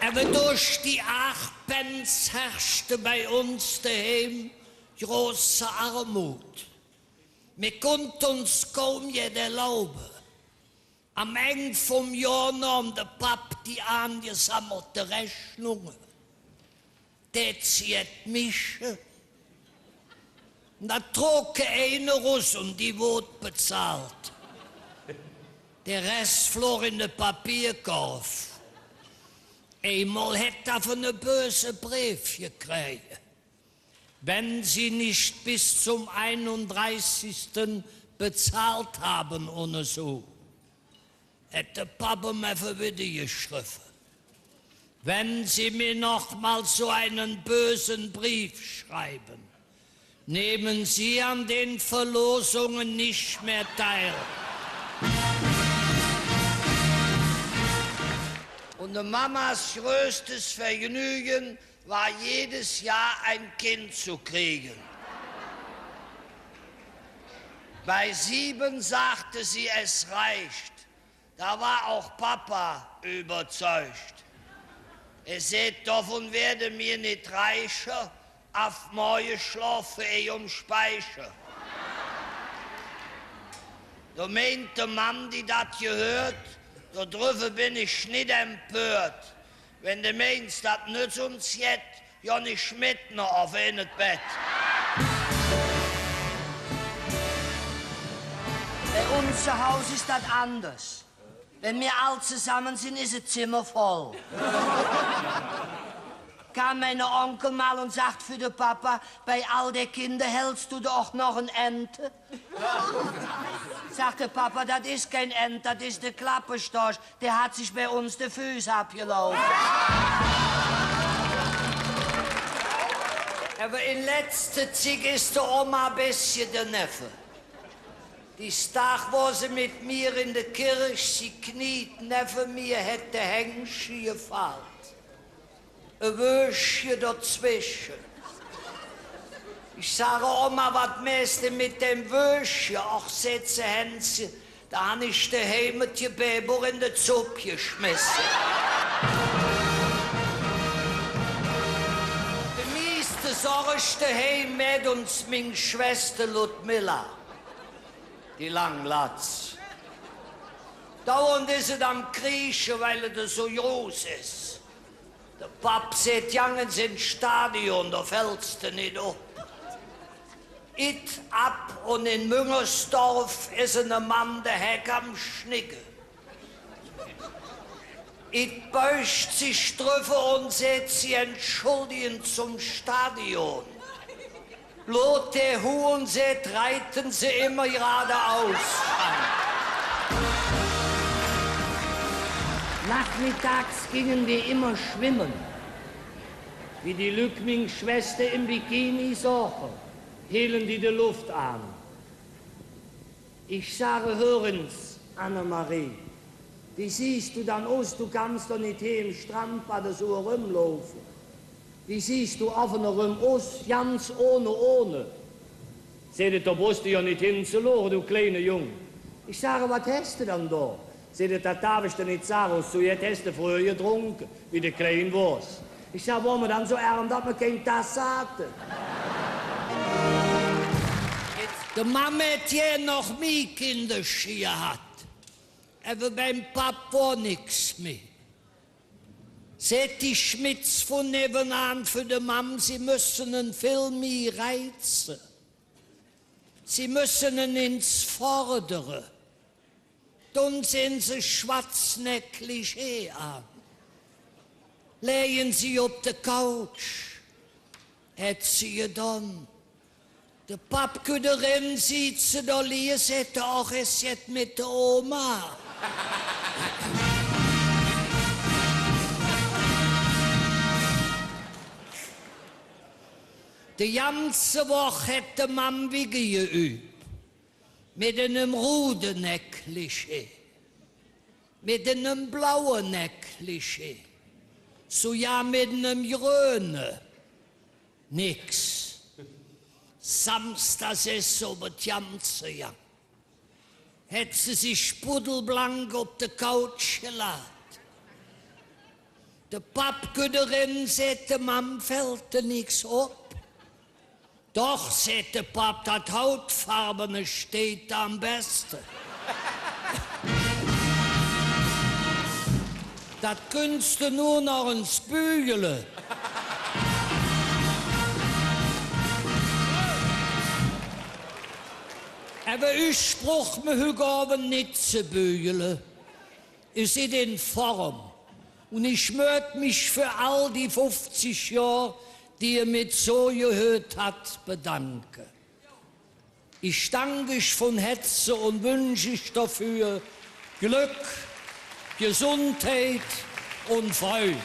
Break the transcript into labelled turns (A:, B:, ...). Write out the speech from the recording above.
A: Aber durch die 8 Pence herrschte bei uns daheim große Armut. Wir konnten uns kaum jeder erlauben. Am Ende vom Jahr nahm der Pap die angesammelte Rechnungen. Der zieht mich. Da trug einer raus und die wurde bezahlt. Der Rest flog in den Papierkauf. Einmal hätte er von einem bösen Brief gekriegt. Wenn Sie nicht bis zum 31. bezahlt haben ohne so, hätte Papa mir wieder geschrieben. Wenn Sie mir noch mal so einen bösen Brief schreiben, nehmen Sie an den Verlosungen nicht mehr teil. Und Mamas größtes Vergnügen war jedes Jahr ein Kind zu kriegen. Bei 7 sagte sie, es reicht. Da war auch Papa überzeugt. Es seht, davon werde mir nicht reicher, auf morgen schlafe ich Speicher. Da meinte Mann, die das gehört, da drüber bin ich nicht empört. Wenn du meinst, das nützt uns jetzt, ja nicht mit noch auf ein Bett.
B: Bei uns zu Hause ist das anders. Wenn wir alle zusammen sind, ist das Zimmer voll. Kam mein Onkel mal und sagt für den Papa, bei all den Kindern hältst du doch noch ein Ente? Sagt der Papa, das ist kein Ent, das ist der Klappenstorch. Der hat sich bei uns die Füße abgelaufen.
A: Aber in letzter Zeit ist der Oma ein bisschen der Neffe. Die Tag, wo sie mit mir in der Kirche, sie kniet neben mir, hätte Hängchen gefallen. Ein Würstchen dazwischen. Ich sage, Oma, was meinst du mit dem Würstchen? Ach, setze Hänschen, da habe ich daheim mit die Baby in den Zug geschmissen. Bei mir ist die Sorge daheim mit uns, meine Schwester Ludmilla. Die Langlatz. Dauernd ist sie am Kriechen, weil er so groß ist. Der Pap sagt, Jangens ins Stadion, da fällst du nicht ab. It ab und in Müngersdorf ist ein Mann der Heck am Schnicken. It beugt sich drüber und sagt, sie entschuldigen zum Stadion. Bloß der Huhn sagt, reiten sie immer geradeaus an.
B: Nachmittags gingen wir immer schwimmen. Wie die Lückming-Schwester im Bikini suchen, hielten die Luft an. Ich sage, hören's, Annemarie, wie siehst du dann aus, du kannst doch nicht hier im Strandbad so rumlaufen. Wie siehst du offener rum aus, ganz ohne? Seht, da brauchst du ja nicht hinzulochen, du kleiner Junge. Ich sage, was hast du dann da? Seht, das darf ich dir nicht sagen, so jetzt hast du früher getrunken, wie der kleine Wurst. Ich sage, warum wir dann so arm, dass man keine Tasse hatte?
A: Die Mama hat ja noch mehr Kinder gehabt. Aber beim Pap war nichts mehr. Seht die Schmitz von nebenan für die Mam, sie müssen ihn viel mehr reizen. Sie müssen ihn ins Vordere. Dann sind sie schwarznäcklich an. Legen sie auf der Couch. Hat sie getan. Der Pappküderin sieht sie da lies, hätte auch es jetzt mit der Oma. Die ganze Woche hätte man wie geübt. Mit einem Rudenäckliche. Mit einem blauen Näckliche. So ja mit einem grünen. Nix. Samstags ist so mit ganze Jahr. Hätte sie sich spuddelblank auf der Couch geladen. Der Pappgüterin sagte, Mam, fällt dir nix ab. Doch, sagte Papp, das Hautfarbene steht da am besten. Das könntest du nur noch ins Bügele. Aber ich spruch mir heute nicht zu bügeln. Ich bin in Form. Und ich möchte mich für all die 50 Jahre, die er mit so gehört hat, bedanken. Ich danke ich von Herzen und wünsche ich dafür Glück, Gesundheit und Freude.